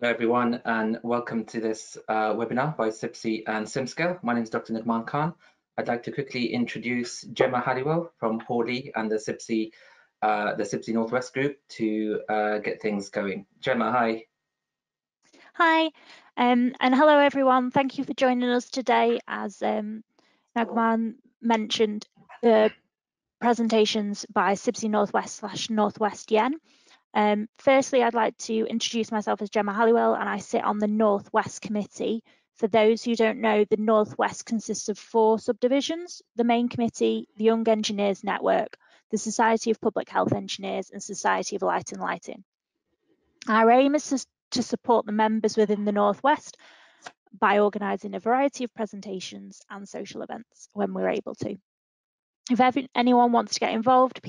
Hello everyone, and welcome to this webinar by SimScale and SimScale. My name is Dr. Nagman Khan. I'd like to quickly introduce Gemma Halliwell from Hawley and the SimScale Northwest group to get things going. Gemma, hi. Hi, and hello everyone. Thank you for joining us today. As Nagman mentioned, the presentations by SimScale Northwest / Northwest Yen. Firstly, I'd like to introduce myself as Gemma Halliwell, and I sit on the Northwest Committee. For those who don't know, the Northwest consists of 4 subdivisions: the main committee, the Young Engineers Network, the Society of Public Health Engineers, and Society of Light and Lighting. Our aim is to support the members within the Northwest by organising a variety of presentations and social events when we're able to. If anyone wants to get involved,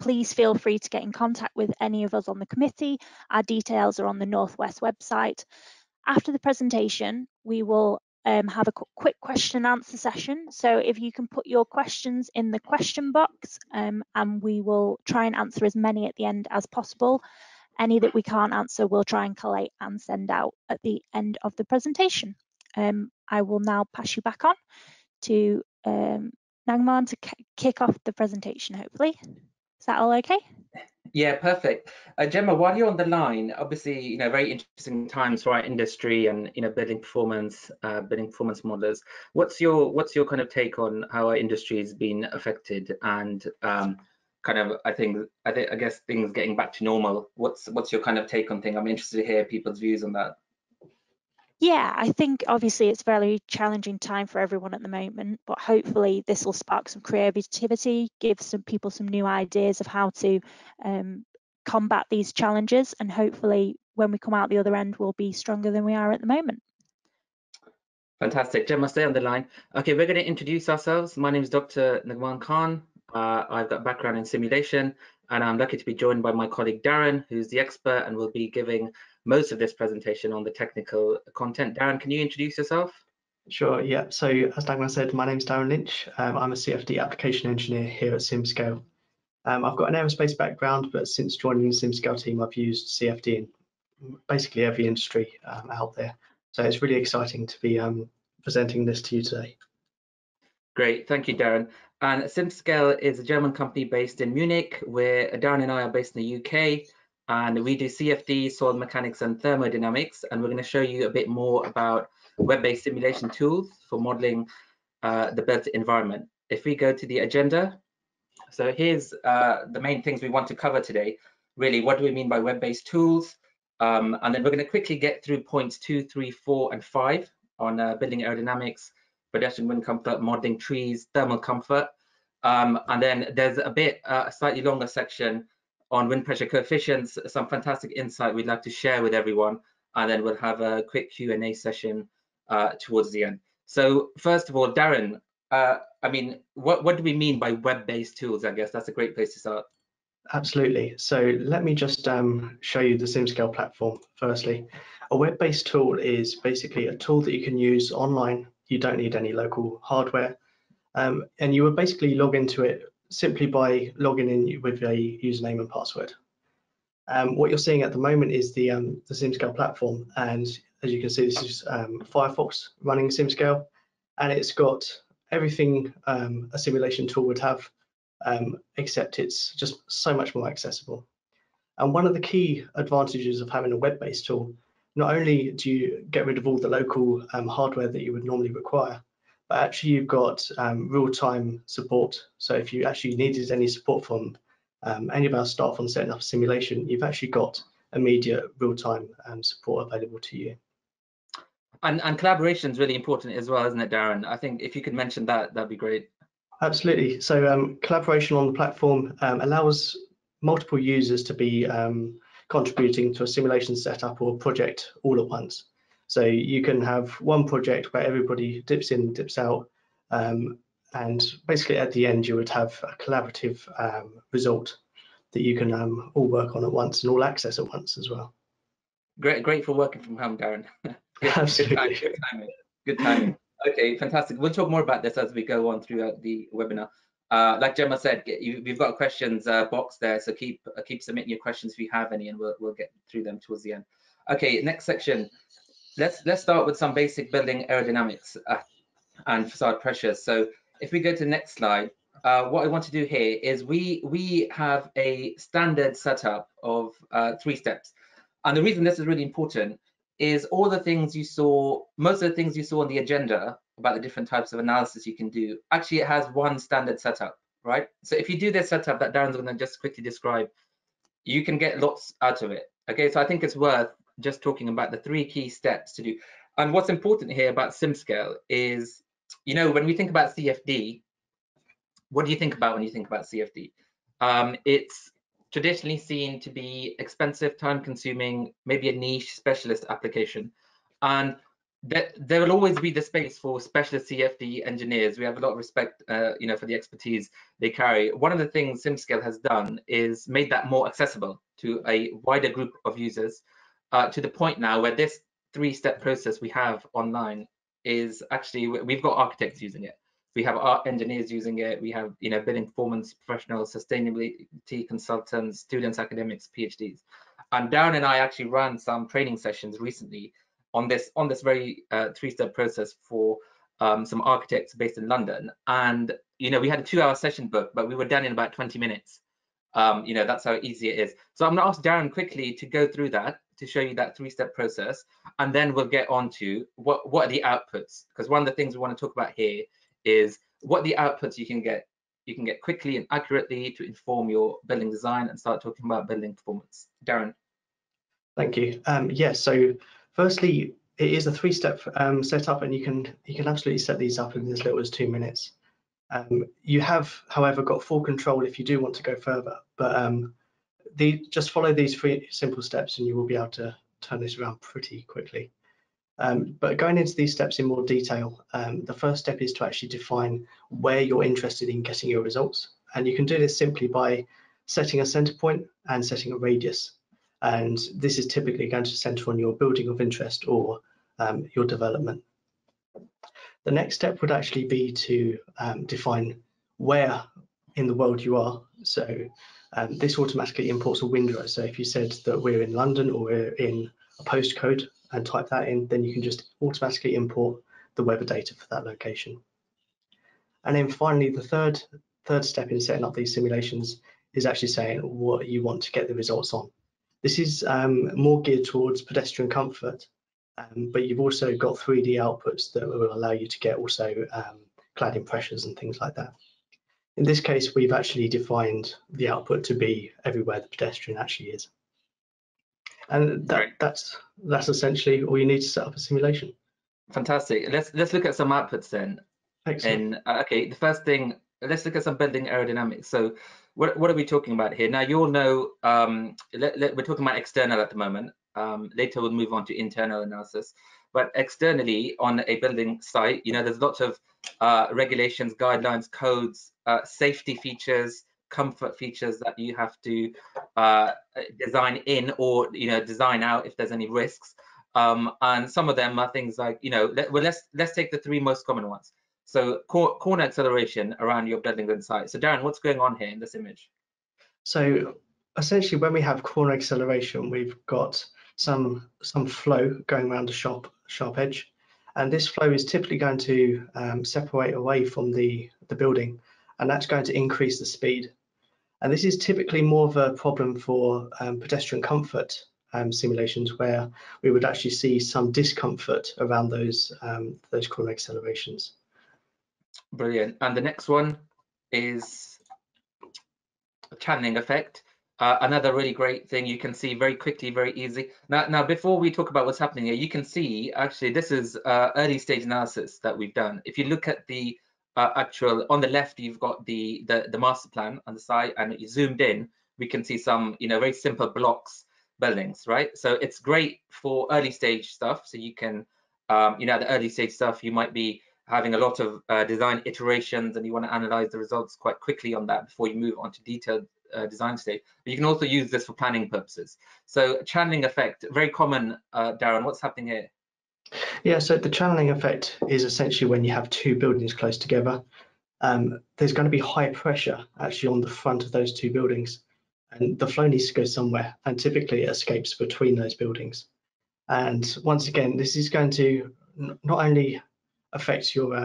please feel free to get in contact with any of us on the committee. Our details are on the Northwest website. After the presentation, we will have a quick question and answer session. So if you can put your questions in the question box, and we will try and answer as many at the end as possible. Any that we can't answer, we'll try and collate and send out at the end of the presentation. I will now pass you back on to Nagman to kick off the presentation, hopefully. Is that all okay? Yeah, perfect. Gemma, while you're on the line, obviously, very interesting times for our industry and, building performance modelers. What's your kind of take on how our industry has been affected and I guess things getting back to normal? What's your kind of take on things? I'm interested to hear people's views on that. Yeah, I think obviously it's a very challenging time for everyone at the moment, but hopefully this will spark some creativity, give some people some new ideas of how to combat these challenges, and hopefully when we come out the other end, we'll be stronger than we are at the moment. Fantastic. Gemma, stay on the line. Okay, we're going to introduce ourselves. My name is Dr. Nagman Khan. I've got background in simulation, and I'm lucky to be joined by my colleague Darren, who's the expert and will be giving most of this presentation on the technical content. Darren, can you introduce yourself? Sure, yeah. So as Dagmar said, my name is Darren Lynch. I'm a CFD application engineer here at SimScale. I've got an aerospace background, but since joining the SimScale team, I've used CFD in basically every industry out there. So it's really exciting to be presenting this to you today. Great, thank you, Darren. And SimScale is a German company based in Munich, where Darren and I are based in the UK, and we do CFD, soil mechanics and thermodynamics, and we're going to show you a bit more about web-based simulation tools for modeling the built environment. If we go to the agenda, so here's the main things we want to cover today. Really, what do we mean by web-based tools? And then we're going to quickly get through points 2, 3, 4, and 5 on building aerodynamics, pedestrian wind comfort, modeling trees, thermal comfort. And then there's a slightly longer section on wind pressure coefficients, some fantastic insight we'd like to share with everyone. And then we'll have a quick Q&A session towards the end. So first of all, Darren, what do we mean by web-based tools? I guess that's a great place to start. Absolutely. So let me just show you the SimScale platform firstly. A web-based tool is basically a tool that you can use online. You don't need any local hardware. And you would basically log into it simply by logging in with a username and password. What you're seeing at the moment is the SimScale platform. And as you can see, this is Firefox running SimScale. And it's got everything a simulation tool would have, except it's just so much more accessible. And one of the key advantages of having a web-based tool, not only do you get rid of all the local hardware that you would normally require, but actually you've got real-time support. So if you actually needed any support from any of our staff on setting up a simulation, you've actually got immediate real-time support available to you. And collaboration is really important as well, isn't it, Darren? I think if you could mention that, that'd be great. Absolutely. So collaboration on the platform allows multiple users to be contributing to a simulation setup or project all at once. So you can have one project where everybody dips in, dips out, and basically at the end you would have a collaborative result that you can all work on at once and all access at once as well. Great for working from home, Darren. Absolutely. Good timing. Okay, fantastic. We'll talk more about this as we go on throughout the webinar. Like Gemma said, we've got a questions box there, so keep submitting your questions if you have any, and we'll get through them towards the end. Okay, next section. Let's start with some basic building aerodynamics and facade pressures. So if we go to the next slide, what I want to do here is we have a standard setup of 3 steps. And the reason this is really important is all the things you saw, most of the things you saw on the agenda about the different types of analysis you can do, actually it has one standard setup, right? So if you do this setup that Darren's going to just quickly describe, you can get lots out of it. Okay, so I think it's worth just talking about the 3 key steps to do. And what's important here about SimScale is, you know, when we think about CFD, what do you think about when you think about CFD? It's traditionally seen to be expensive, time-consuming, maybe a niche specialist application, and there will always be the space for specialist CFD engineers. We have a lot of respect, you know, for the expertise they carry. One of the things SimScale has done is made that more accessible to a wider group of users, to the point now where this 3-step process we have online is actually, we've got architects using it. We have art engineers using it. We have, you know, building performance professionals, sustainability consultants, students, academics, PhDs. And Darren and I actually ran some training sessions recently on this very 3-step process for some architects based in London. And, you know, we had a 2-hour session booked, but we were done in about 20 minutes. You know, that's how easy it is. So I'm going to ask Darren quickly to go through that, to show you that 3-step process, and then we'll get on to what are the outputs, because one of the things we want to talk about here is what the outputs you can get quickly and accurately to inform your building design and start talking about building performance. Darren. Thank you. Yes, so firstly, it is a 3-step setup, and you can absolutely set these up in as little as 2 minutes. You have, however, got full control if you do want to go further, but just follow these 3 simple steps and you will be able to turn this around pretty quickly. But going into these steps in more detail, the first step is to actually define where you're interested in getting your results. And you can do this simply by setting a center point and setting a radius. And this is typically going to center on your building of interest or your development. The next step would actually be to define where in the world you are. So this automatically imports a window. So if you said that we're in London or we're in a postcode and type that in, then you can just automatically import the weather data for that location. And then finally, the third step in setting up these simulations is actually saying what you want to get the results on. This is more geared towards pedestrian comfort, but you've also got 3D outputs that will allow you to get also cladding pressures and things like that. In this case, we've actually defined the output to be everywhere the pedestrian actually is. And that's essentially all you need to set up a simulation. Fantastic. Let's look at some outputs then. Excellent. And okay, the first thing, let's look at some building aerodynamics. So what are we talking about here? Now, you all know, we're talking about external at the moment. Later we'll move on to internal analysis. But externally on a building site, you know, there's lots of regulations, guidelines, codes, safety features, comfort features that you have to design in or, you know, design out if there's any risks. And some of them are things like, you know, let's take the 3 most common ones. So corner acceleration around your building and site. So Darren, what's going on here in this image? So essentially, when we have corner acceleration, we've got some flow going around a sharp edge, and this flow is typically going to separate away from the building, and that's going to increase the speed. And this is typically more of a problem for pedestrian comfort simulations, where we would actually see some discomfort around those corner accelerations. Brilliant. And the next one is a channeling effect. Another really great thing you can see very quickly, very easy. Now, before we talk about what's happening here, you can see actually this is early stage analysis that we've done. If you look at the actual, on the left, you've got the master plan on the side, and you zoomed in, we can see some, you know, very simple blocks buildings, right? So it's great for early stage stuff. So you can, you know, the early stage stuff, you might be having a lot of design iterations and you want to analyze the results quite quickly on that before you move on to detailed design stage. But you can also use this for planning purposes. So channeling effect, very common. Darren, what's happening here? Yeah, so the channeling effect is essentially when you have 2 buildings close together. There's going to be high pressure actually on the front of those 2 buildings, and the flow needs to go somewhere, and typically it escapes between those buildings. And once again, this is going to not only affect your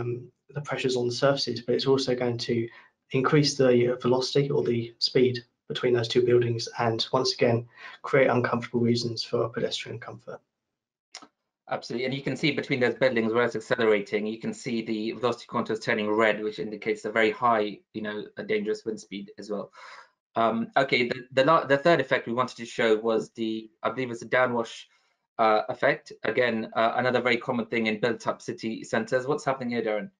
the pressures on the surfaces, but it's also going to increase the velocity or the speed between those two buildings, and once again create uncomfortable reasons for pedestrian comfort. Absolutely, and you can see between those buildings where it's accelerating, you can see the velocity contours turning red, which indicates a very high, a dangerous wind speed as well. Okay, the third effect we wanted to show was I believe it's a downwash effect. Again, another very common thing in built-up city centres. What's happening here, Darren?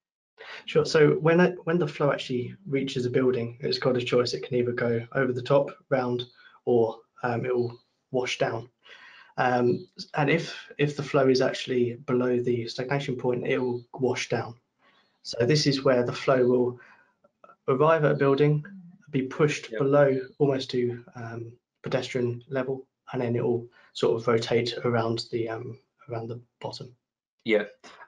Sure. So when the flow actually reaches a building, it's got a choice. It can either go over the top, round, or it will wash down. And if the flow is actually below the stagnation point, it will wash down. So this is where the flow will arrive at a building, be pushed below almost to pedestrian level, and then it will sort of rotate around the bottom. Yeah,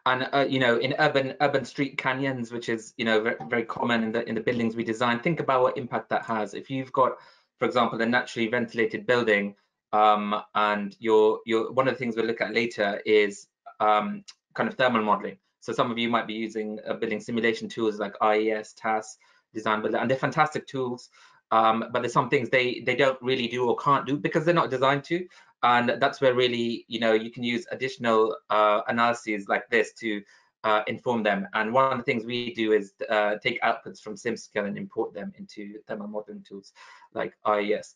and in urban street canyons, which is very, very common in the buildings we design, think about what impact that has. If you've got, for example, a naturally ventilated building, and one of the things we'll look at later is kind of thermal modeling. So some of you might be using building simulation tools like IES, Tas, Design Builder, and they're fantastic tools. But there's some things they don't really do or can't do because they're not designed to. And that's where really, you can use additional analyses like this to inform them. And one of the things we do is take outputs from SimScale and import them into thermal modeling tools like IES.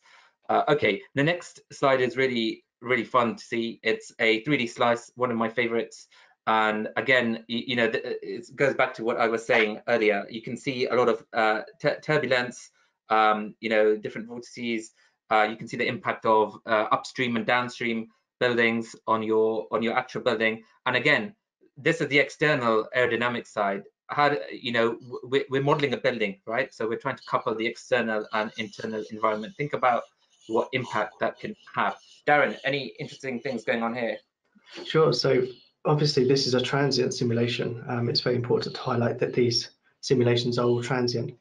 Okay, the next slide is really, really fun to see. It's a 3D slice, one of my favorites. And again, it goes back to what I was saying earlier. You can see a lot of turbulence, different vortices. You can see the impact of upstream and downstream buildings on your actual building. And again, this is the external aerodynamic side. We're modeling a building, right? So we're trying to couple the external and internal environment. Think about what impact that can have. Darren, any interesting things going on here? Sure. So obviously this is a transient simulation. It's very important to highlight that these simulations are all transient.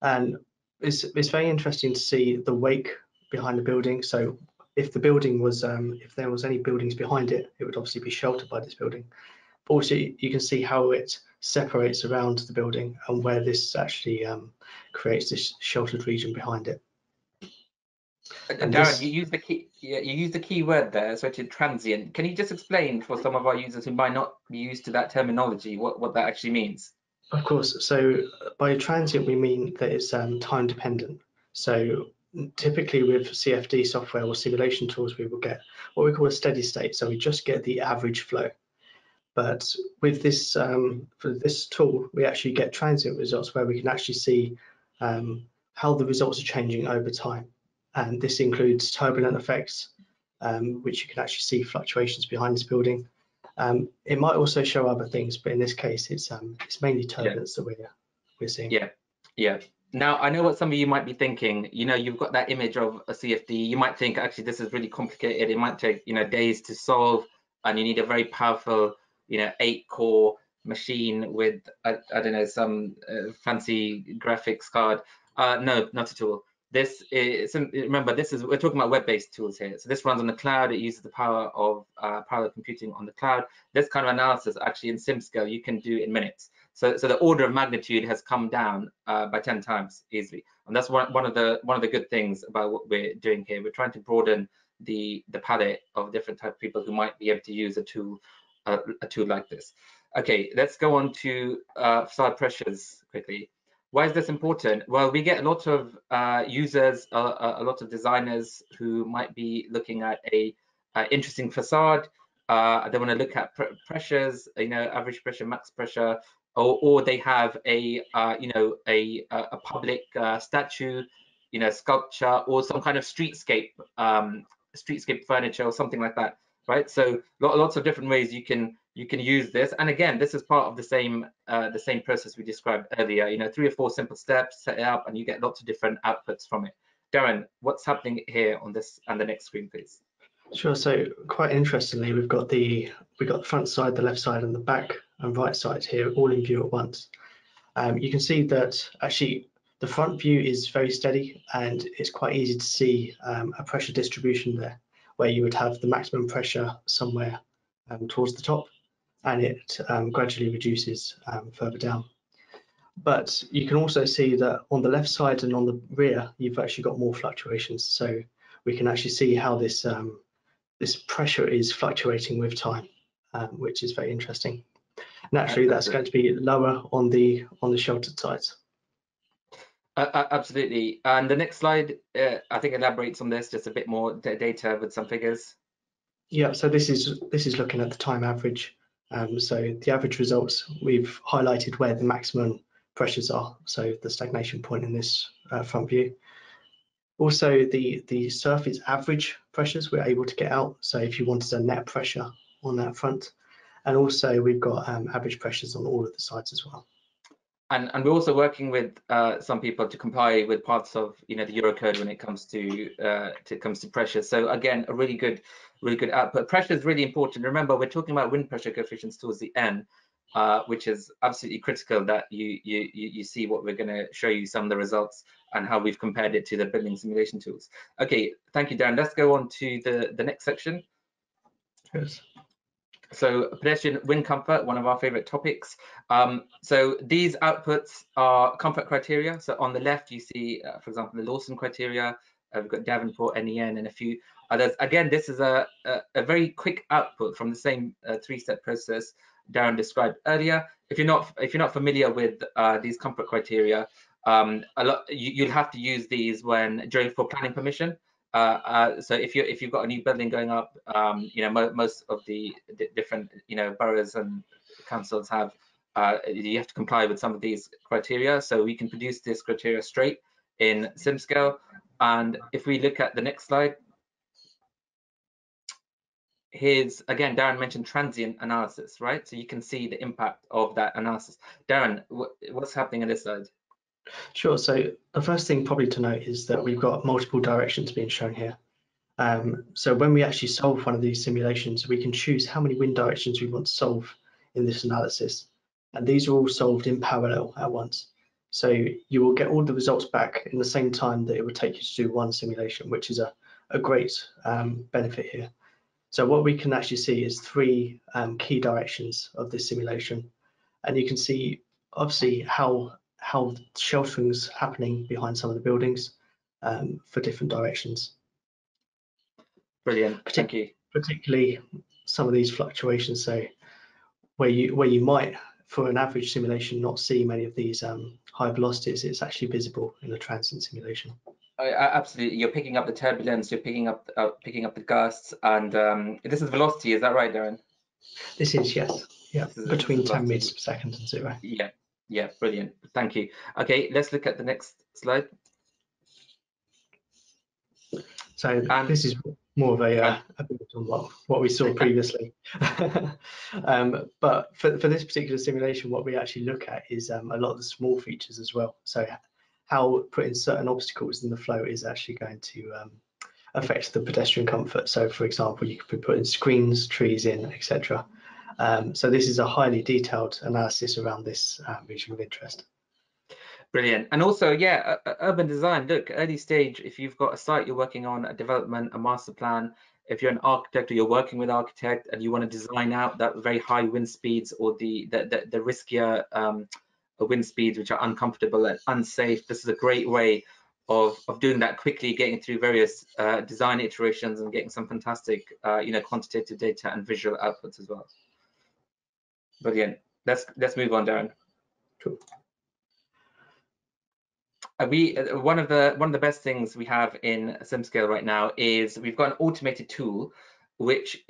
And it's very interesting to see the wake behind the building. So if the building was, if there was any buildings behind it, it would obviously be sheltered by this building. But also you can see how it separates around the building and where this actually creates this sheltered region behind it. And Darren, you use the key word there, so it's transient. Can you just explain for some of our users who might not be used to that terminology what that actually means? Of course. So by transient, we mean that it's time dependent. So typically with CFD software or simulation tools, we will get what we call a steady state. So we just get the average flow. But with this, for this tool, we actually get transient results where we can actually see how the results are changing over time. And this includes turbulent effects, which you can actually see fluctuations behind this building. It might also show other things, but in this case, it's mainly turbulence that we're seeing. Yeah. Now, I know what some of you might be thinking. You've got that image of a CFD. You might think, actually, this is really complicated. It might take, days to solve, and you need a very powerful, 8-core machine with, I don't know, some fancy graphics card. No, not at all. This is, remember, we're talking about web-based tools here. So this runs on the cloud. It uses the power of parallel computing on the cloud. This kind of analysis, actually, in SimScale, you can do in minutes. So the order of magnitude has come down by 10 times easily, and that's one of the good things about what we're doing here. We're trying to broaden the palette of different types of people who might be able to use a tool like this. Okay, let's go on to facade pressures quickly. Why is this important? Well, we get a lot of users, a lot of designers who might be looking at a interesting facade. They want to look at pressures, average pressure, max pressure, or they have a public statue, sculpture, or some kind of streetscape furniture or something like that, right? So lots of different ways you can use this. And again, this is part of the same process we described earlier. 3 or 4 simple steps, set it up, and you get lots of different outputs from it. Darren, what's happening here on this and the next screen, please? Sure. So quite interestingly, we've got the front side, the left side, and the back and right side here, all in view at once. You can see that actually the front view is very steady, and it's quite easy to see a pressure distribution there. where you would have the maximum pressure somewhere towards the top, and it gradually reduces further down. But you can also see that on the left side and on the rear, you've actually got more fluctuations. So we can actually see how this this pressure is fluctuating with time, which is very interesting. Naturally, that's going to be lower on the sheltered sides. Absolutely. And the next slide, I think, elaborates on this, just a bit more data with some figures. Yeah, so this is looking at the time average. So the average results, we've highlighted where the maximum pressures are, so the stagnation point in this front view. Also, the surface average pressures we're able to get out, so if you wanted a net pressure on that front. And also we've got average pressures on all of the sides as well. And we're also working with some people to comply with parts of the Eurocode when it comes to pressure. So again, a really good output. Pressure is really important. Remember, we're talking about wind pressure coefficients towards the end, which is absolutely critical that you see what we're going to show you, some of the results and how we've compared it to the building simulation tools. Okay, thank you, Darren. Let's go on to the next section. Yes. So pedestrian wind comfort, one of our favorite topics. So these outputs are comfort criteria. So on the left, you see, for example, the Lawson criteria. We've got Davenport, NEN, and a few others. Again, this is a very quick output from the same three-step process Darren described earlier. If you're not familiar with these comfort criteria, you'll have to use these for planning permission. So if you've got a new building going up, most of the different boroughs and councils have you have to comply with some of these criteria. So we can produce this criteria straight in SimScale. And if we look at the next slide, here's again, Darren mentioned transient analysis, right? So you can see the impact of that analysis. Darren, what's happening on this slide? Sure. So the first thing probably to note is that we've got multiple directions being shown here. So when we actually solve one of these simulations, we can choose how many wind directions we want to solve in this analysis. And these are all solved in parallel at once. So you will get all the results back in the same time that it would take you to do one simulation, which is a great benefit here. So what we can actually see is three key directions of this simulation. And you can see obviously how sheltering's happening behind some of the buildings for different directions. Brilliant, thank you. Particularly some of these fluctuations, so where you might, for an average simulation, not see many of these high velocities, it's actually visible in a transient simulation. Absolutely, you're picking up the turbulence, you're picking up the gusts, and this is velocity, is that right, Darren? This is, yes, yeah, between 10 meters per second and 0. Yeah, brilliant, thank you. Okay, let's look at the next slide. So this is more of a bit on what we saw previously. But for this particular simulation, what we actually look at is a lot of the small features as well. So how putting certain obstacles in the flow is actually going to affect the pedestrian comfort. So for example, you could be putting screens, trees in, etc. So this is a highly detailed analysis around this region of interest. Brilliant. And also, yeah, urban design, look, early stage, if you've got a site you're working on, a development, a master plan, if you're an architect or you're working with an architect and you want to design out that very high wind speeds or the riskier wind speeds which are uncomfortable and unsafe, this is a great way of doing that quickly, getting through various design iterations and getting some fantastic quantitative data and visual outputs as well. Brilliant. Let's move on, Darren. Cool. One of the best things we have in SimScale right now is we've got an automated tool which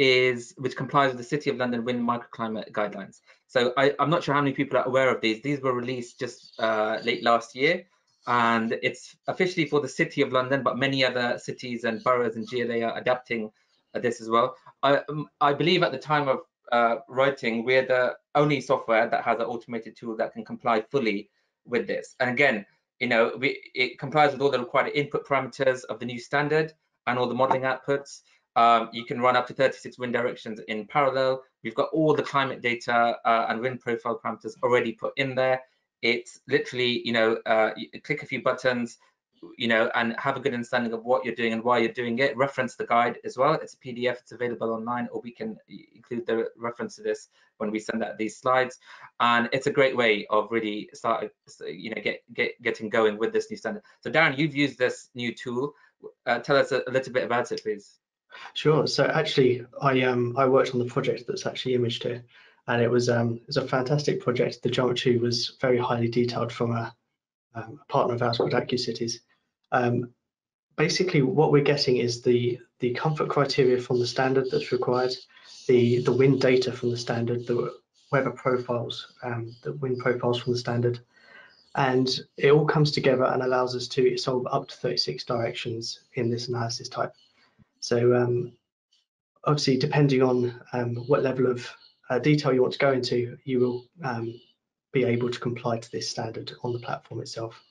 complies with the City of London wind microclimate guidelines. So I'm not sure how many people are aware of these. These were released just late last year, and it's officially for the City of London, but many other cities and boroughs and GLA are adapting this as well. I believe at the time of writing, we're the only software that has an automated tool that can comply fully with this. And again, it complies with all the required input parameters of the new standard and all the modeling outputs. You can run up to 36 wind directions in parallel. We've got all the climate data and wind profile parameters already put in there. It's literally, you click a few buttons, you know, and have a good understanding of what you're doing and why you're doing it. Reference the guide as well. It's a PDF, it's available online, or we can include the reference to this when we send out these slides. And it's a great way of really getting going with this new standard. So Darren, you've used this new tool. Tell us a little bit about it, please. Sure. So actually, I worked on the project that's actually imaged here, and it was a fantastic project. The geometry was very highly detailed from a partner of ours called AccuCities. Basically, what we're getting is the comfort criteria from the standard that's required, the wind data from the standard, the weather profiles, the wind profiles from the standard, and it all comes together and allows us to solve up to 36 directions in this analysis type. So obviously, depending on what level of detail you want to go into, you will be able to comply to this standard on the platform itself.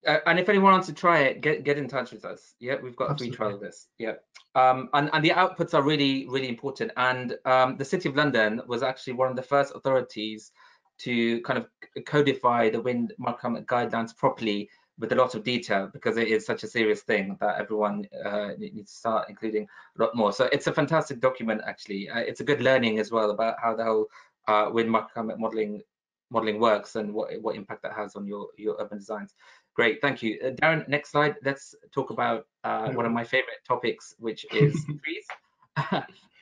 And if anyone wants to try it, get in touch with us. Yeah, we've got a free trial of this. Yeah, and the outputs are really, really important. And the City of London was actually one of the first authorities to kind of codify the wind microclimate guidelines properly with a lot of detail, because it is such a serious thing that everyone needs to start including a lot more. So it's a fantastic document, actually. It's a good learning as well about how the whole wind microclimate modeling works and what impact that has on your urban designs. Great, thank you. Darren, next slide. Let's talk about one of my favorite topics, which is trees.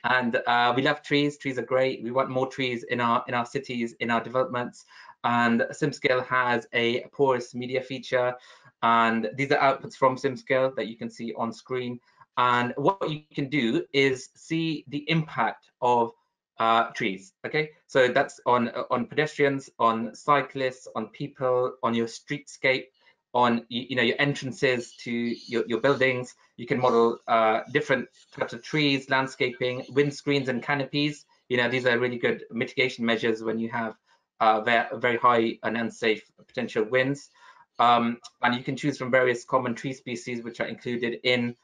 And we love trees. Trees are great. We want more trees in our cities, in our developments. And SimScale has a porous media feature. And these are outputs from SimScale that you can see on screen. And what you can do is see the impact of trees. Okay, so that's on pedestrians, on cyclists, on people, on your streetscape, on your entrances to your buildings. You can model different types of trees, landscaping, windscreens and canopies. These are really good mitigation measures when you have very high and unsafe potential winds. And you can choose from various common tree species which are included in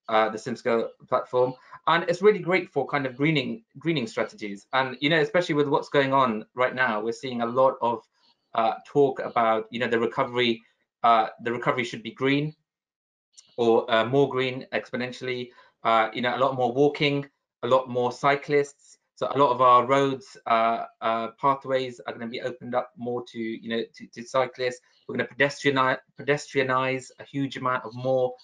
the SimScale platform. And it's really great for kind of greening strategies. And especially with what's going on right now, we're seeing a lot of talk about the recovery. The recovery should be green, or more green exponentially. A lot more walking, a lot more cyclists. So a lot of our roads, pathways are going to be opened up more to to cyclists. We're going to pedestrianize a huge amount of more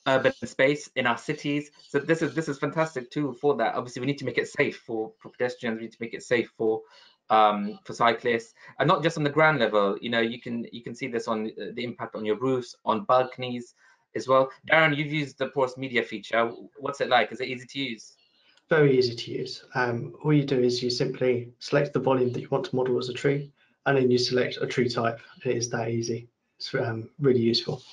urban space in our cities. So this is fantastic tool for that. Obviously, we need to make it safe for pedestrians. We need to make it safe for cyclists, and not just on the ground level. You can see this on the impact on your roofs, on balconies as well. Darren, you've used the porous media feature. What's it like? Is it easy to use? Very easy to use. All you do is you simply select the volume that you want to model as a tree, and then you select a tree type. It is that easy. It's really useful.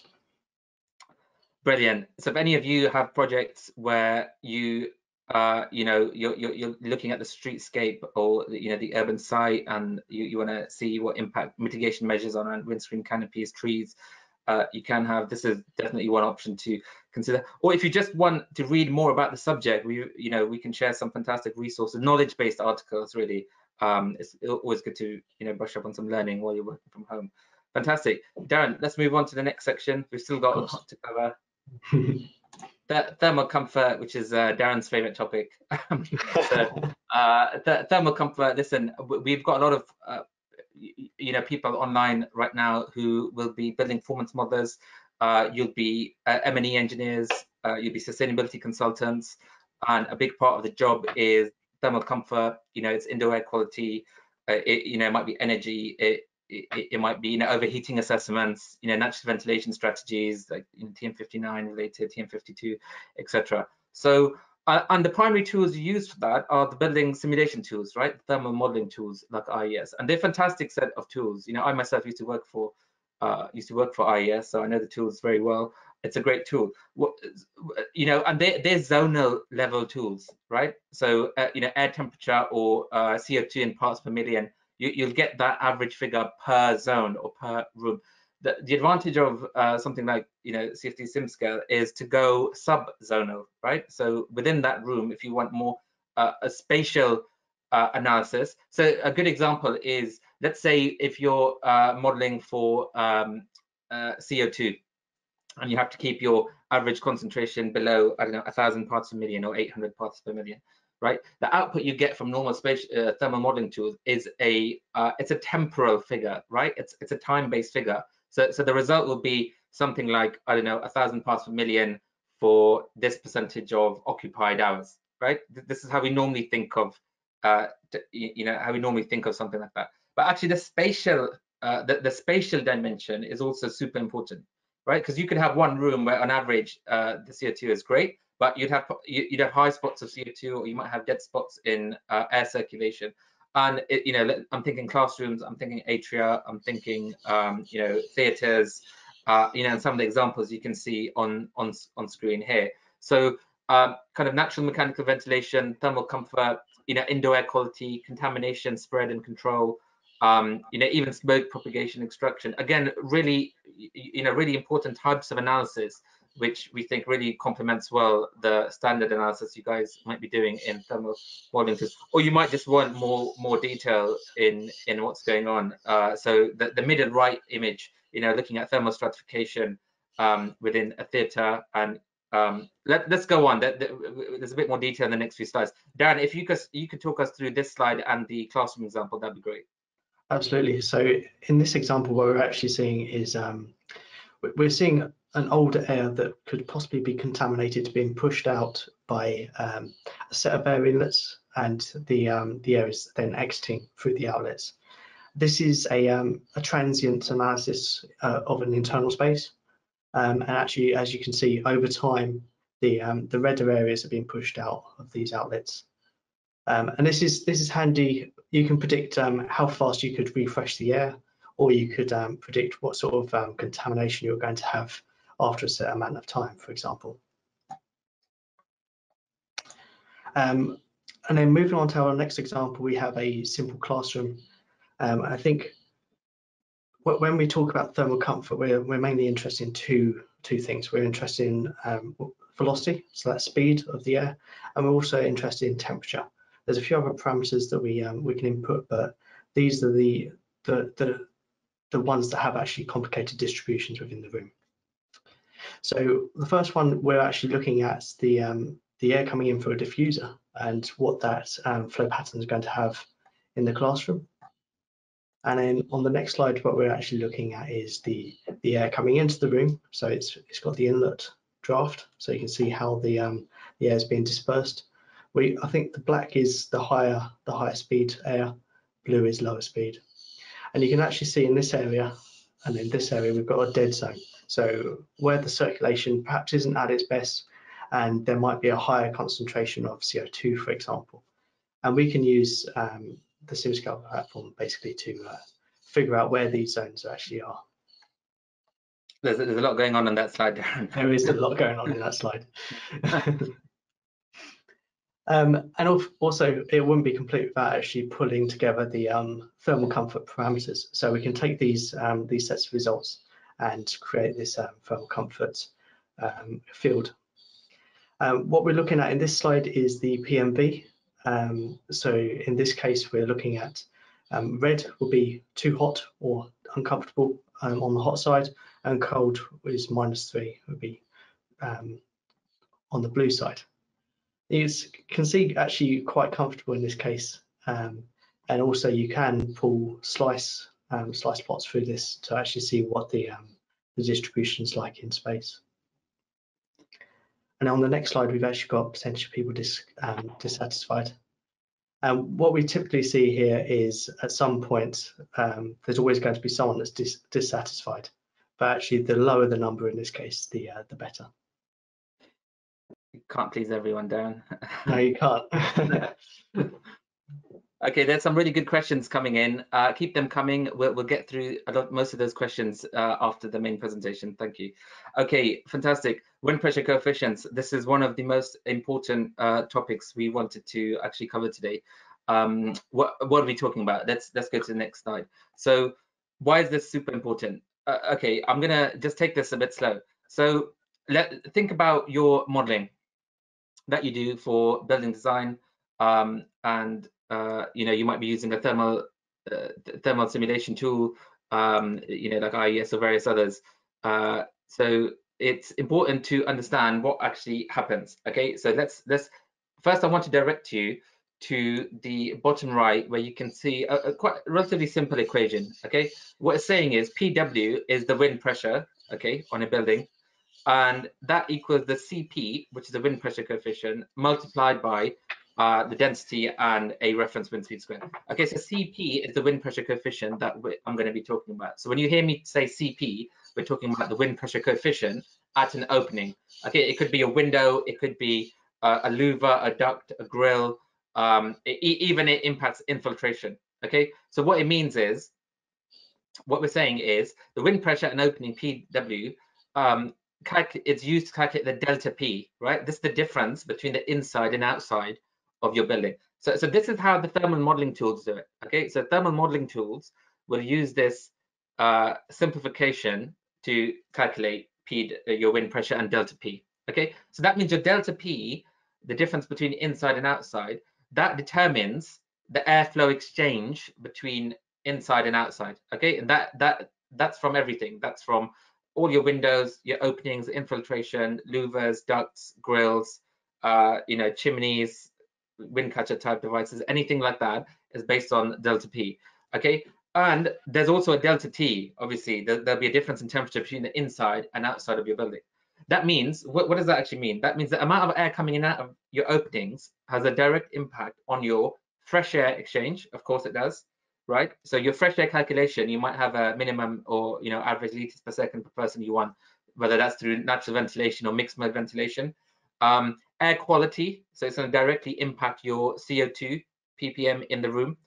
Brilliant. So if any of you have projects where you're looking at the streetscape or the urban site, and you want to see what impact mitigation measures on windscreen canopies, trees, you can have. This is definitely one option to consider. Or if you just want to read more about the subject, we can share some fantastic resources, knowledge-based articles. Really, it's always good to brush up on some learning while you're working from home. Fantastic. Darren, let's move on to the next section. We've still got a lot to cover. Thermal comfort, which is Darren's favorite topic. So thermal comfort. Listen, we've got a lot of people online right now who will be building performance modelers. You'll be M&E engineers. You'll be sustainability consultants, and a big part of the job is thermal comfort. It's indoor air quality. It might be energy. It might be overheating assessments, natural ventilation strategies like TM59 related, TM52, etc. So and the primary tools you use for that are the building simulation tools, right? Thermal modeling tools like IES, and they're a fantastic set of tools. I myself used to work for IES, so I know the tools very well. It's a great tool. And they're zonal level tools, right? So air temperature or CO2 in parts per million. You'll get that average figure per zone or per room. The advantage of something like CFD SimScale is to go sub-zonal, right? So within that room, if you want more a spatial analysis. So a good example is, let's say if you're modeling for CO2, and you have to keep your average concentration below, I don't know, 1,000 parts per million or 800 parts per million, right? The output you get from normal thermal modeling tools is it's a temporal figure, right? It's a time-based figure. So the result will be something like, I don't know, 1,000 parts per million for this percentage of occupied hours, right? This is how we normally think of, how we normally think of something like that. But actually, the spatial dimension is also super important, right? Because you could have one room where, on average, the CO2 is great, but you'd have high spots of CO2, or you might have dead spots in air circulation. And I'm thinking classrooms, I'm thinking atria, I'm thinking theaters, and some of the examples you can see on screen here. So kind of natural mechanical ventilation, thermal comfort, indoor air quality, contamination, spread and control, even smoke propagation, extraction. Again, really, really important types of analysis, which we think really complements well the standard analysis you guys might be doing in thermal modeling tools. Or you might just want more detail in what's going on. So the middle right image, looking at thermal stratification within a theatre. And let's go on. There's a bit more detail in the next few slides. Darren, if you could talk us through this slide and the classroom example, that'd be great. Absolutely. So in this example, what we're actually seeing is we're seeing an older air that could possibly be contaminated being pushed out by a set of air inlets, and the air is then exiting through the outlets. This is a transient analysis of an internal space, and actually, as you can see, over time, the redder areas are being pushed out of these outlets. And this is handy. You can predict how fast you could refresh the air, or you could predict what sort of contamination you're going to have after a certain amount of time, for example. And then moving on to our next example, we have a simple classroom. I think when we talk about thermal comfort, we're mainly interested in two things. We're interested in velocity, so that's speed of the air, and we're also interested in temperature. There's a few other parameters that we can input, but these are the ones that have actually complicated distributions within the room. So the first one, we're actually looking at the air coming in through a diffuser and what that flow pattern is going to have in the classroom. And then on the next slide, what we're actually looking at is the air coming into the room. So it's got the inlet draft, so you can see how the air is being dispersed. I think the black is the higher speed air, blue is lower speed. And you can actually see in this area and in this area, we've got a dead zone. So where the circulation perhaps isn't at its best, and there might be a higher concentration of CO2, for example. And we can use the SimScale platform basically to figure out where these zones actually are. There's a lot going on that slide, Darren. There is a lot going on in that slide. And also, it wouldn't be complete without actually pulling together the thermal comfort parameters. So we can take these sets of results and create this thermal comfort field. What we're looking at in this slide is the PMV. So in this case, we're looking at red will be too hot or uncomfortable on the hot side, and cold is -3, would be on the blue side. You can see actually quite comfortable in this case, and also you can pull slice plots through this to actually see what the distribution is like in space. And on the next slide, we've actually got potential people dissatisfied. And what we typically see here is at some point, there's always going to be someone that's dissatisfied. But actually, the lower the number in this case, the better. You can't please everyone, Darren. No, you can't. Okay, there's some really good questions coming in. Keep them coming. We'll get through most of those questions after the main presentation. Thank you. Okay, fantastic. Wind pressure coefficients. This is one of the most important topics we wanted to actually cover today. What are we talking about? Let's go to the next slide. So why is this super important? Okay, I'm gonna just take this a bit slow. So think about your modeling that you do for building design, and you might be using a thermal simulation tool, like IES or various others. So it's important to understand what actually happens. Okay, so let's first I want to direct you to the bottom right, where you can see a quite relatively simple equation. Okay, what it's saying is PW is the wind pressure, okay, on a building, and that equals the CP, which is the wind pressure coefficient, multiplied by the density and a reference wind speed square. Okay, so CP is the wind pressure coefficient that I'm going to be talking about. So when you hear me say CP, we're talking about the wind pressure coefficient at an opening. Okay, it could be a window, it could be a louver, a duct, a grill, even it impacts infiltration. Okay, so what it means is, what we're saying is the wind pressure at an opening PW, it's used to calculate the delta P, right? This is the difference between the inside and outside of your building. So this is how the thermal modeling tools do it. Okay, so thermal modeling tools will use this simplification to calculate your wind pressure and delta P. Okay, so that means your delta P, the difference between inside and outside, that determines the airflow exchange between inside and outside. Okay, and that's from everything. That's from all your windows, your openings, infiltration, louvers, ducts, grills, chimneys, wind catcher type devices, anything like that is based on delta P. Okay, and there's also a delta T. Obviously, there'll be a difference in temperature between the inside and outside of your building. That means, what does that actually mean? That means the amount of air coming in and out of your openings has a direct impact on your fresh air exchange. Of course it does, right? So your fresh air calculation, you might have a minimum or average liters per second per person you want, whether that's through natural ventilation or mixed mode ventilation. Air quality, so it's going to directly impact your CO2 ppm in the room.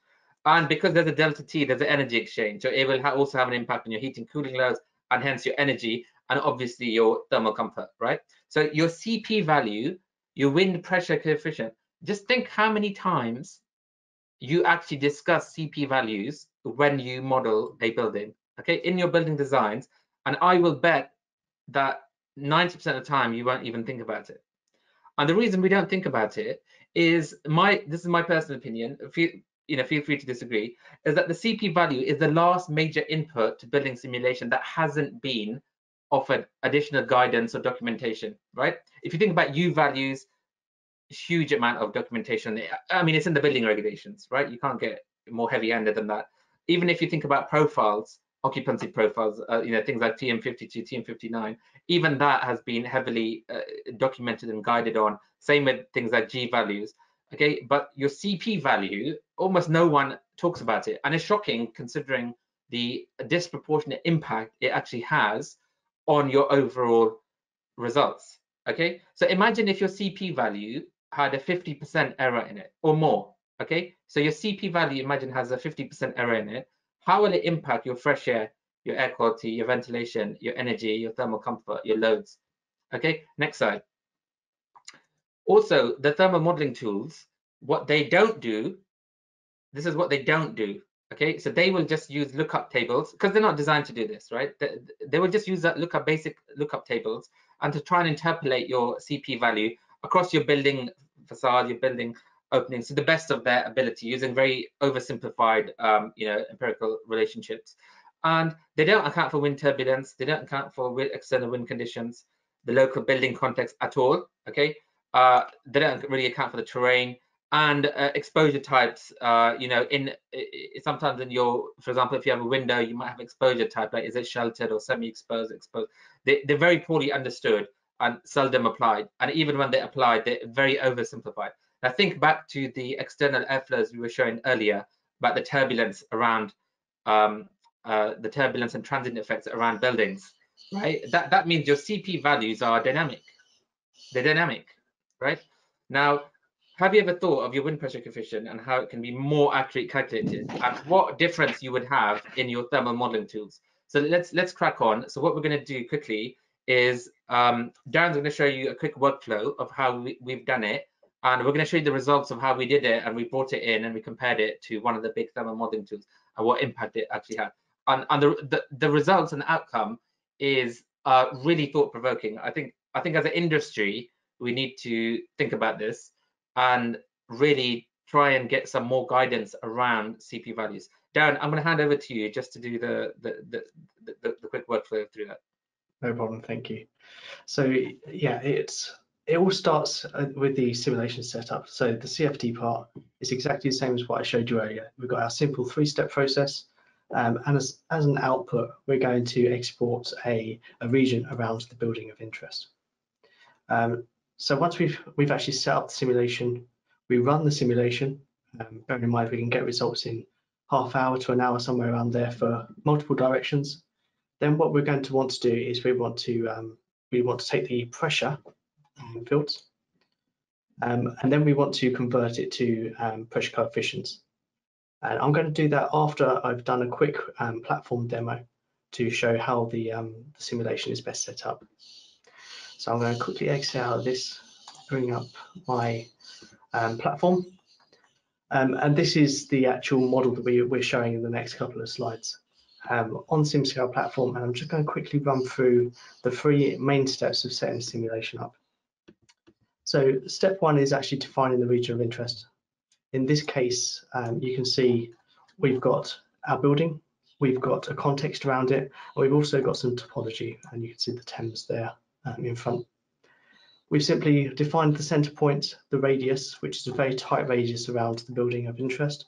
And because there's a delta T, there's an energy exchange, so it will also have an impact on your heating, cooling loads, and hence your energy, and obviously your thermal comfort, right? So your CP value, your wind pressure coefficient, just think how many times you actually discuss CP values when you model a building, okay, in your building designs, and I will bet that 90% of the time you won't even think about it. And the reason we don't think about it is this is my personal opinion. Feel free to disagree. Is that the CP value is the last major input to building simulation that hasn't been offered additional guidance or documentation, right? If you think about U values, huge amount of documentation. I mean, it's in the building regulations, right? You can't get more heavy-handed than that. Even if you think about profiles, occupancy profiles, things like TM52, TM59, even that has been heavily documented and guided on. Same with things like G values. Okay, but your CP value, almost no one talks about it, and it's shocking considering the disproportionate impact it actually has on your overall results. Okay, so imagine if your CP value had a 50% error in it or more. Okay, so your CP value, imagine, has a 50% error in it. How will it impact your fresh air, your air quality, your ventilation, your energy, your thermal comfort, your loads? Okay, next slide. Also, the thermal modeling tools, what they don't do, this is what they don't do. Okay, so they will just use lookup tables because they're not designed to do this, right? They will just use that basic lookup tables and to try and interpolate your CP value across your building facade, your building openings to the best of their ability, using very oversimplified, empirical relationships. And they don't account for wind turbulence. They don't account for external wind conditions, the local building context at all. Okay, they don't really account for the terrain and exposure types. Sometimes in for example, if you have a window, you might have exposure type, like is it sheltered or semi-exposed, exposed. They're very poorly understood and seldom applied. And even when they're applied, they're very oversimplified. Now think back to the external airflows we were showing earlier about the turbulence around the turbulence and transient effects around buildings, right? That means your CP values are dynamic. They're dynamic, right? Now, have you ever thought of your wind pressure coefficient and how it can be more accurately calculated, and what difference you would have in your thermal modeling tools? So let's crack on. So what we're going to do quickly is Darren's going to show you a quick workflow of how we've done it, and we're going to show you the results of how we did it, and we brought it in and we compared it to one of the big thermal modeling tools and what impact it actually had. And the results and the outcome is really thought-provoking. I think as an industry, we need to think about this and really try and get some more guidance around CP values. Darren, I'm going to hand over to you just to do the quick workflow through that. No problem, thank you. So yeah, it all starts with the simulation setup. So the CFD part is exactly the same as what I showed you earlier. We've got our simple 3-step process, and as an output, we're going to export a region around the building of interest. So once we've actually set up the simulation, we run the simulation. Bearing in mind we can get results in half hour to an hour, somewhere around there, for multiple directions. Then what we're going to want to do is we want to take the pressure fields, and then we want to convert it to pressure coefficients. And I'm going to do that after I've done a quick platform demo to show how the simulation is best set up. So I'm going to quickly exit out of this, bring up my platform, and this is the actual model that we're showing in the next couple of slides. On SimScale platform, and I'm just going to quickly run through the 3 main steps of setting the simulation up. So step 1 is actually defining the region of interest. In this case, you can see we've got our building, we've got a context around it, and we've also got some topology, and you can see the Thames there in front. We've simply defined the center point, the radius, which is a very tight radius around the building of interest.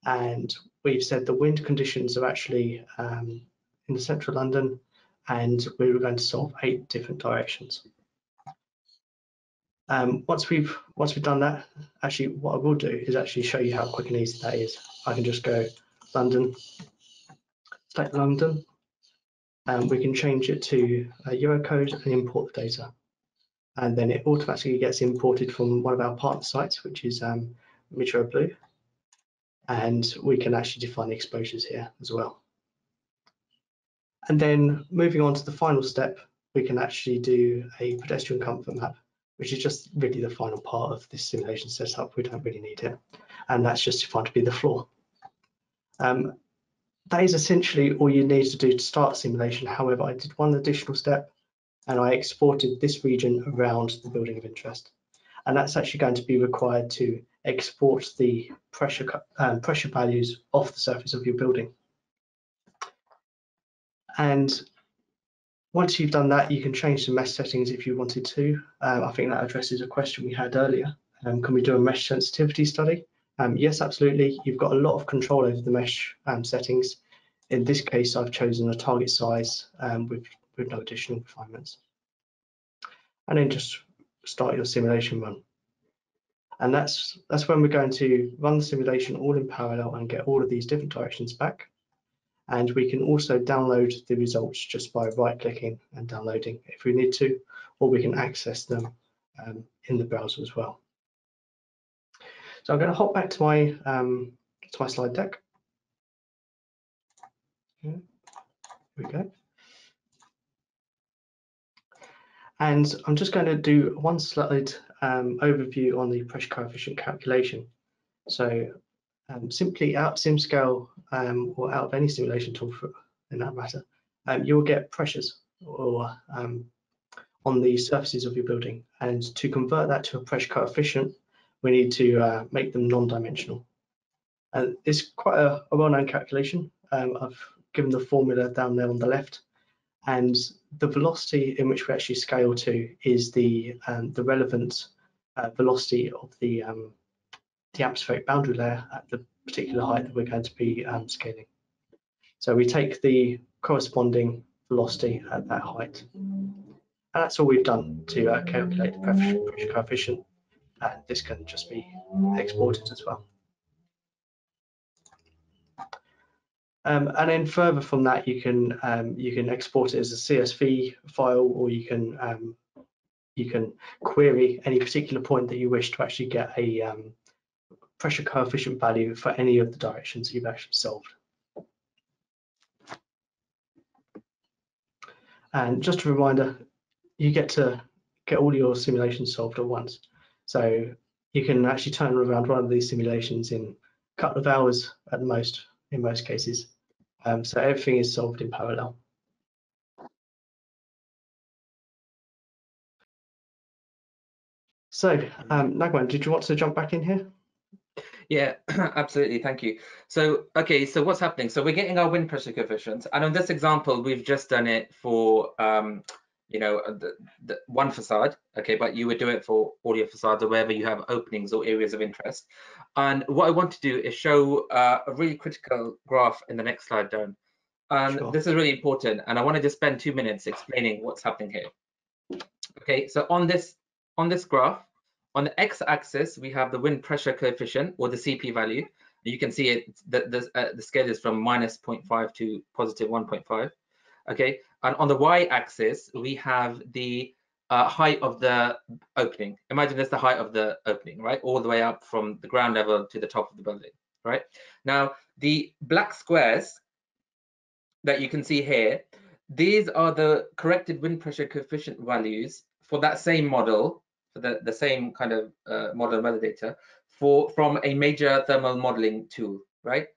And we've said the wind conditions are actually in the central London, and we were going to solve 8 different directions. Once we've done that, actually what I will do is actually show you how quick and easy that is. I can just go London, select London, and we can change it to a Eurocode and import the data. And then it automatically gets imported from one of our partner sites, which is Metro Blue. And we can actually define the exposures here as well. And then moving on to the final step, we can actually do a pedestrian comfort map, which is just really the final part of this simulation setup. We don't really need it. And that's just defined to be the floor. That is essentially all you need to do to start a simulation. However, I did one additional step, and I exported this region around the building of interest. And that's actually going to be required to export the pressure values off the surface of your building. And once you've done that, you can change the mesh settings if you wanted to. I think that addresses a question we had earlier. Can we do a mesh sensitivity study? Yes, absolutely. You've got a lot of control over the mesh settings. In this case, I've chosen a target size with no additional refinements. And then just start your simulation run. And that's when we're going to run the simulation all in parallel and get all of these different directions back. And we can also download the results just by right-clicking and downloading if we need to, or we can access them in the browser as well. So I'm going to hop back to my slide deck. Here we go. And I'm just going to do one slide overview on the pressure coefficient calculation. So simply out of SimScale or out of any simulation tool in that matter, you'll get pressures or on the surfaces of your building. And to convert that to a pressure coefficient, we need to make them non-dimensional. And it's quite a well-known calculation. I've given the formula down there on the left. And the velocity in which we actually scale to is the relevant velocity of the atmospheric boundary layer at the particular height that we're going to be scaling. So we take the corresponding velocity at that height. And that's all we've done to calculate the pressure coefficient. And this can just be exported as well. And then further from that, you can export it as a CSV file, or you can query any particular point that you wish to actually get a pressure coefficient value for any of the directions that you've actually solved. And just a reminder, you get to get all your simulations solved at once. So you can actually turn around one of these simulations in a couple of hours at the most, in most cases. So everything is solved in parallel. So Nagman, did you want to jump back in here? Yeah, absolutely. Thank you. So, okay, so what's happening? So we're getting our wind pressure coefficients, and on this example, we've just done it for, the one facade. Okay, but you would do it for all your facades or wherever you have openings or areas of interest. And what I want to do is show a really critical graph in the next slide, Darren. And Sure. this is really important, and I want to just spend 2 minutes explaining what's happening here. Okay, so on this graph, on the x-axis, we have the wind pressure coefficient, or the CP value. You can see it. The scale is from -0.5 to +1.5. Okay, and on the y-axis, we have the height of the opening. Imagine that's the height of the opening, right, all the way up from the ground level to the top of the building, right? Now, the black squares that you can see here, these are the corrected wind pressure coefficient values for that same model, for the same kind of model and weather data from a major thermal modeling tool, right?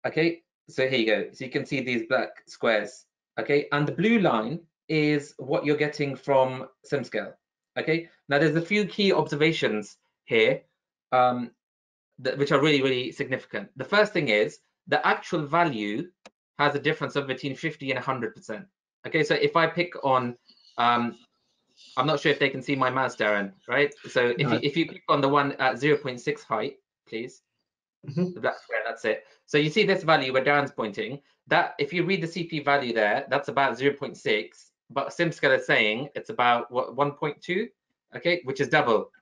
Okay, so here you go. So you can see these black squares, okay? And the blue line is what you're getting from SimScale, okay? Now there's a few key observations here which are really, really significant. The first thing is the actual value has a difference of between 50 and 100%. Okay, so if I pick on, I'm not sure if they can see my mouse, Darren, right? So if you click on the one at 0.6 height, please, the black square, that's it. So you see this value where Darren's pointing, that if you read the CP value there, that's about 0.6, but SimScale is saying it's about what, 1.2, okay, which is double.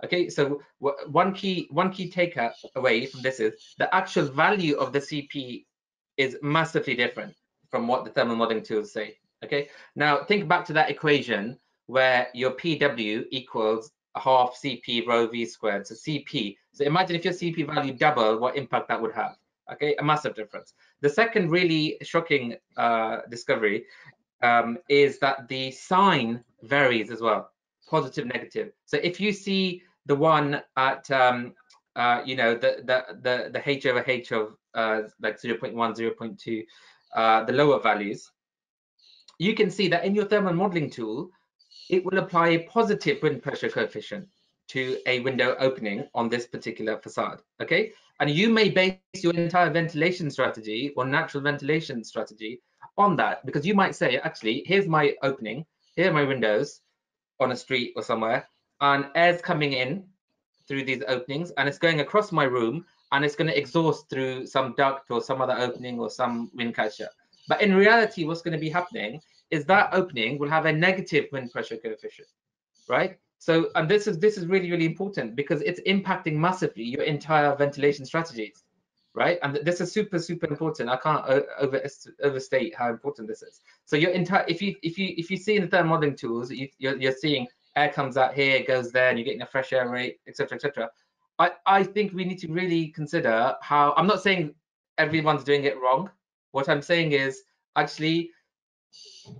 Okay, so one key takeaway from this is the actual value of the CP is massively different from what the thermal modeling tools say. Okay, now think back to that equation where your PW equals half CP rho V squared, so CP. So imagine if your CP value double, what impact that would have. Okay, a massive difference. The second really shocking discovery is that the sign varies as well, positive, negative. So if you see the one at the h over h of like 0.1, 0.2, the lower values, you can see that in your thermal modeling tool, it will apply a positive wind pressure coefficient to a window opening on this particular facade. Okay, and you may base your entire ventilation strategy or natural ventilation strategy on that, because you might say, actually, here's my opening, here are my windows on a street or somewhere, and air's coming in through these openings, and it's going across my room, and it's going to exhaust through some duct or some other opening or some wind catcher. But in reality, what's going to be happening is that opening will have a negative wind pressure coefficient, right? So, and this is really, really important because it's impacting massively your entire ventilation strategies, right? And this is super, super important. I can't overstate how important this is. So your entire, if you see in the thermal modeling tools, you're seeing air comes out here, goes there, and you're getting a fresh air rate, etc., etc. I think we need to really consider how. I'm not saying everyone's doing it wrong. What I'm saying is actually,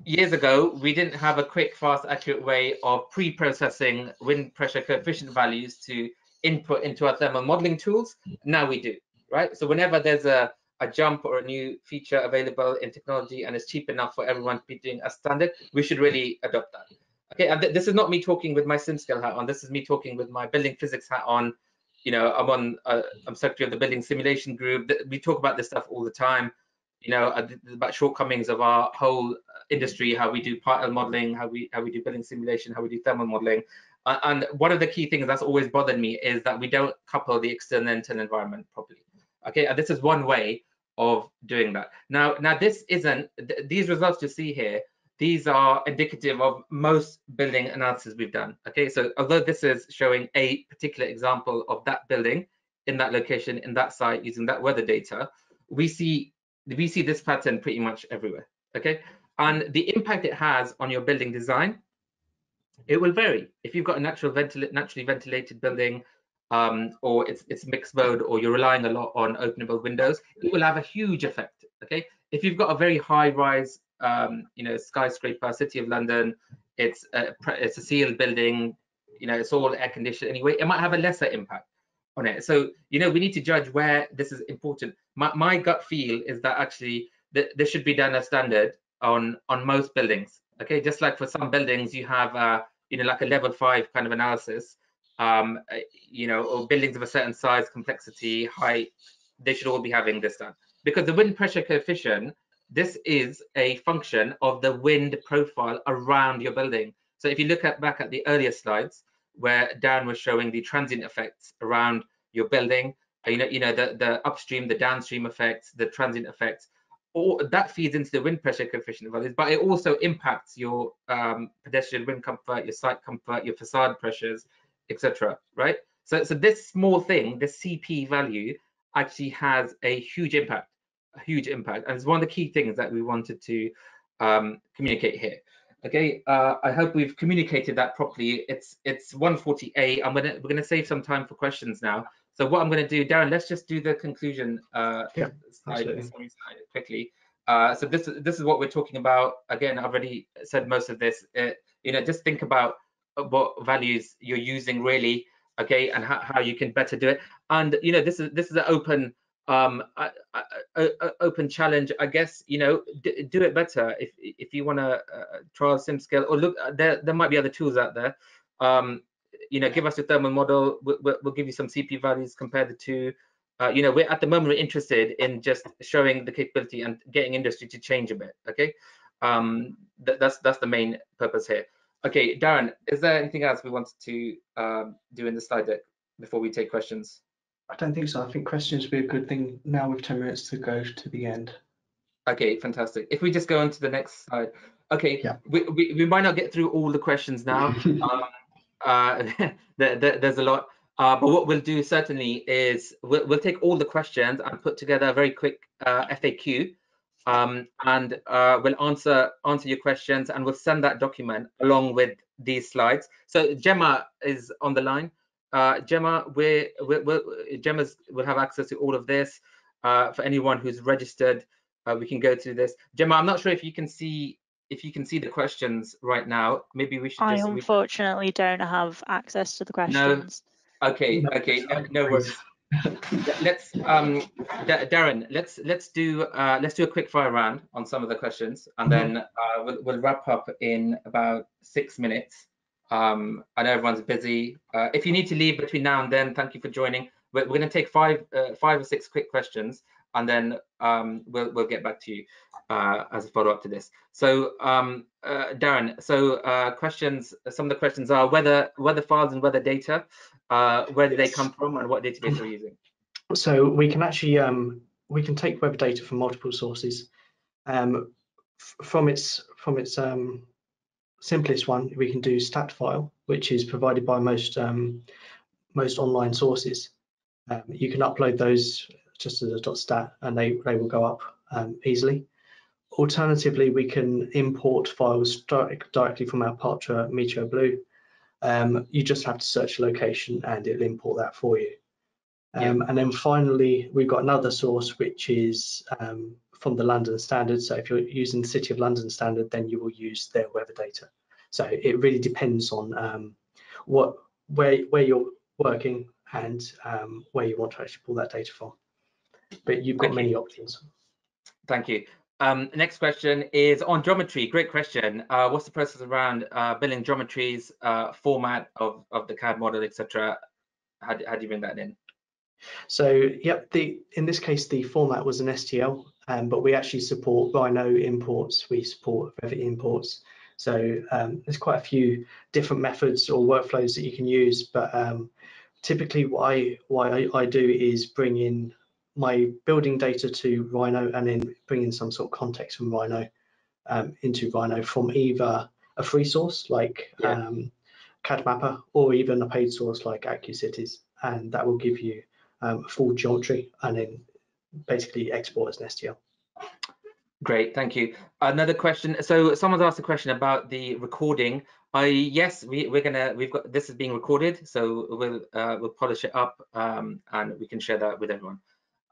years ago, we didn't have a quick, fast, accurate way of pre-processing wind pressure coefficient values to input into our thermal modeling tools. Now we do, right? So whenever there's a jump or a new feature available in technology and it's cheap enough for everyone to be doing as standard, we should really adopt that. Okay, and this is not me talking with my SimScale hat on. This is me talking with my building physics hat on. You know, I'm secretary of the building simulation group. We talk about this stuff all the time. You know, about shortcomings of our whole industry, how we do particle modeling, how we do building simulation, how we do thermal modeling. And one of the key things that's always bothered me is that we don't couple the external and internal environment properly. Okay, and this is one way of doing that. Now this isn't, these results you see here, these are indicative of most building analysis we've done. Okay, so although this is showing a particular example of that building in that location, in that site, using that weather data, we see this pattern pretty much everywhere. Okay, and the impact it has on your building design, it will vary. If you've got a naturally ventilated building, or it's mixed mode, or you're relying a lot on openable windows, it will have a huge effect. Okay, if you've got a very high-rise, skyscraper, City of London, it's a sealed building, it's all air conditioned anyway, it might have a lesser impact on it. So we need to judge where this is important. My gut feel is that actually this should be done as standard on most buildings. Okay, just like for some buildings you have like a level 5 kind of analysis, you know, or buildings of a certain size, complexity, height, they should all be having this done. Because the wind pressure coefficient, this is a function of the wind profile around your building. So if you look back at the earlier slides where Dan was showing the transient effects around your building, you know the upstream, the downstream effects, the transient effects, all that feeds into the wind pressure coefficient values, but it also impacts your pedestrian wind comfort, your site comfort, your facade pressures, etc. Right? So this small thing, this CP value, actually has a huge impact, and it's one of the key things that we wanted to communicate here. Okay, I hope we've communicated that properly. It's 1:48. We're gonna save some time for questions now. So what I'm gonna do, Darren, let's just do the conclusion slide quickly. So this is what we're talking about. Again, I've already said most of this. You know, just think about what values you're using really, okay, and how you can better do it. And you know, this is an open open challenge, I guess. You know, do it better if you want to trial SimScale, or look, there might be other tools out there. You know, give us your thermal model. We'll give you some CP values, compare the two. You know, we're at the moment we're interested in just showing the capability and getting industry to change a bit. Okay, that's the main purpose here. Okay, Darren, is there anything else we wanted to do in the slide deck before we take questions? I don't think so. I think questions would be a good thing now with 10 minutes to go to the end. Okay, fantastic. If we just go on to the next slide. Okay, yeah. we might not get through all the questions now. There's a lot. But what we'll do certainly is we'll take all the questions and put together a very quick FAQ, and we'll answer your questions, and we'll send that document along with these slides. So Gemma is on the line. Gemma, Gemma will have access to all of this. For anyone who's registered, we can go through this. Gemma, I'm not sure if you can see the questions right now. Maybe we should just. I unfortunately don't have access to the questions. No. Okay. Okay. No worries. Let's Darren, let's do a quick fire round on some of the questions, and then we'll wrap up in about 6 minutes. I know everyone's busy. If you need to leave between now and then, thank you for joining. We're going to take five or six quick questions, and then we'll get back to you as a follow-up to this. So Darren, so questions. Some of the questions are weather files and weather data. Where do they come from, and what database are we using? So we can actually we can take weather data from multiple sources. From its simplest one, we can do stat file, which is provided by most online sources. You can upload those just as a .stat, and they will go up easily. Alternatively, we can import files directly from our Patra Meteo Blue. You just have to search location, and it'll import that for you. And then finally, we've got another source which is from the London Standard. So if you're using the City of London Standard, then you will use their weather data. So it really depends on where you're working and where you want to actually pull that data from. But you've got many options. Thank you. Next question is on geometry. Great question. What's the process around building geometries, format of the CAD model, etc.? How do you bring that in? So, yep, in this case, the format was an STL, but we actually support Rhino imports, we support Revit imports. So there's quite a few different methods or workflows that you can use, but typically what I do is bring in my building data to Rhino, and then bring in some sort of context from Rhino into Rhino from either a free source like CAD Mapper, or even a paid source like AccuCities, and that will give you full geometry, and then basically export as an STL. Great, thank you. Another question. So someone's asked a question about the recording. Yes, we've got this is being recorded, so we'll polish it up and we can share that with everyone.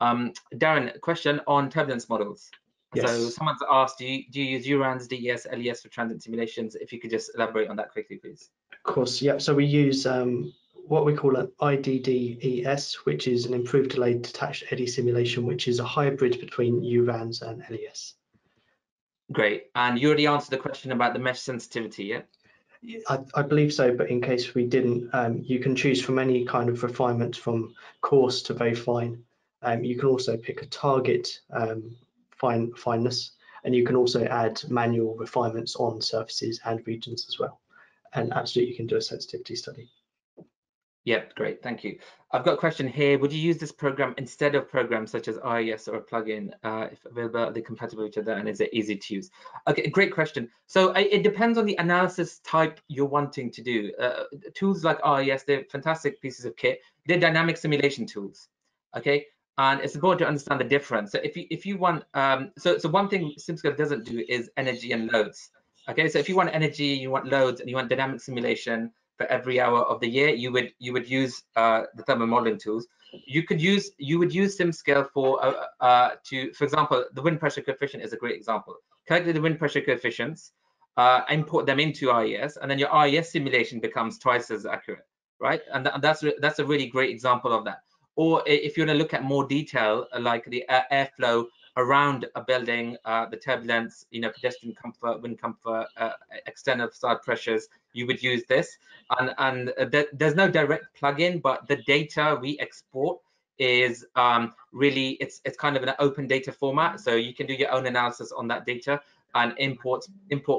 Darren, question on turbulence models. Yes. So someone's asked, do you use URANS, DES, LES for transient simulations? If you could just elaborate on that quickly, please. Of course, yeah. So we use what we call an IDDES, which is an improved delayed detached eddy simulation, which is a hybrid between URANS and LES. Great. And you already answered the question about the mesh sensitivity, yeah? I believe so, but in case we didn't, you can choose from any kind of refinement from coarse to very fine. You can also pick a target fineness, and you can also add manual refinements on surfaces and regions as well. And absolutely, you can do a sensitivity study. Yep, great, thank you. I've got a question here. Would you use this program instead of programs such as IES or a plugin? If available, are they compatible with each other, and is it easy to use? Okay, great question. So it depends on the analysis type you're wanting to do. Tools like IES, they're fantastic pieces of kit. They're dynamic simulation tools, okay? And it's important to understand the difference. So if you want, so one thing SimScale doesn't do is energy and loads. Okay, so if you want energy, you want loads, and you want dynamic simulation for every hour of the year, you would use the thermal modeling tools. You would use SimScale for for example, the wind pressure coefficient is a great example. Calculate the wind pressure coefficients, import them into IES, and then your IES simulation becomes twice as accurate, right? And that's a really great example of that. Or if you want to look at more detail, like the airflow around a building, the turbulence, pedestrian comfort, wind comfort, external facade pressures, you would use this. And there's no direct plugin, but the data we export is really, it's kind of an open data format, so you can do your own analysis on that data and import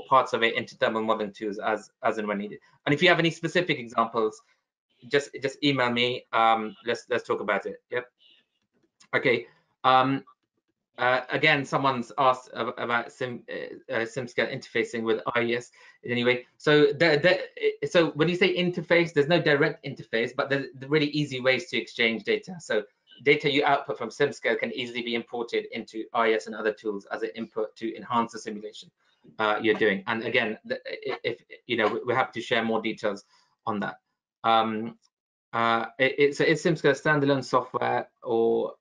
parts of it into thermal modeling tools as and when needed. And if you have any specific examples, just email me. Let's talk about it. Yep. Okay. Again, someone's asked about SimScale interfacing with IES anyway. So so when you say interface, there's no direct interface, but there's really easy ways to exchange data. So data you output from SimScale can easily be imported into IES and other tools as an input to enhance the simulation you're doing. And again, if we're happy to share more details on that. Is SimScale standalone software, or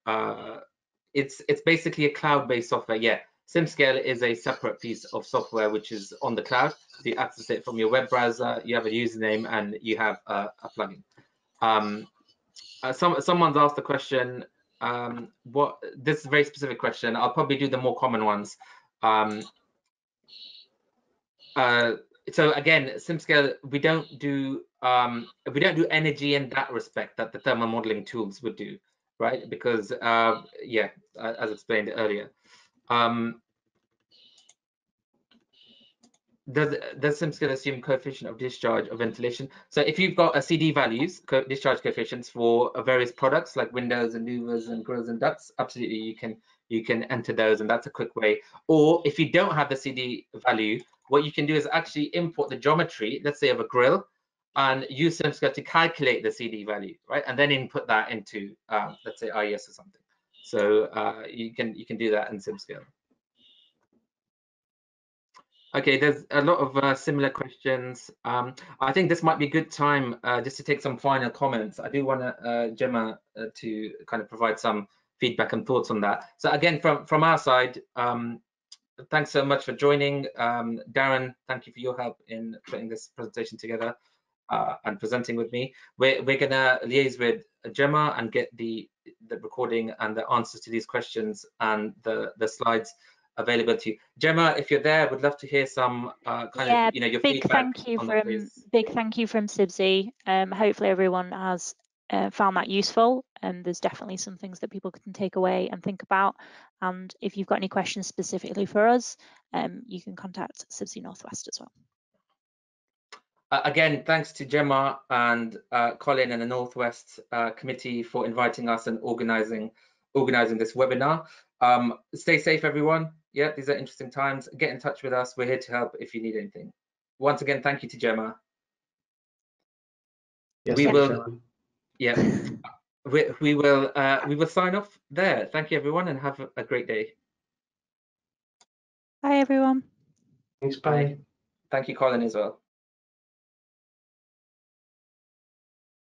it's basically a cloud-based software? Yeah, SimScale is a separate piece of software which is on the cloud. So you access it from your web browser, you have a username, and you have a plugin. Someone's asked the question, this is a very specific question. I'll probably do the more common ones. So again, SimScale, we don't do energy in that respect that the thermal modeling tools would do, right? Because yeah, as explained earlier. Does SimScale assume coefficient of discharge of ventilation? So if you've got a CD values, discharge coefficients for various products like windows and louvers and grills and ducts, absolutely you can enter those, and that's a quick way. Or if you don't have the CD value, what you can do is actually import the geometry, let's say of a grill, and use SimScale to calculate the CD value, right? And then input that into let's say IES or something. So you can do that in SimScale. Okay, there's a lot of similar questions. I think this might be a good time just to take some final comments. I do want Gemma to kind of provide some feedback and thoughts on that. So again, from our side, thanks so much for joining. Darren, thank you for your help in putting this presentation together and presenting with me. We're gonna liaise with Gemma and get the recording and the answers to these questions and the slides available to you. Gemma, if you're there, would love to hear some kind of your big feedback. Big thank you from Sibsy. Hopefully everyone has found that useful, and there's definitely some things that people can take away and think about. And if you've got any questions specifically for us, you can contact Sibsy Northwest as well. Again, thanks to Gemma and Colin and the Northwest Committee for inviting us and organising this webinar. Stay safe, everyone. Yeah, these are interesting times. Get in touch with us. We're here to help if you need anything. Once again, thank you to Gemma. Yes, we will sign off there. Thank you, everyone, and have a great day. Bye, everyone. Thanks, bye. Thank you, Colin, as well.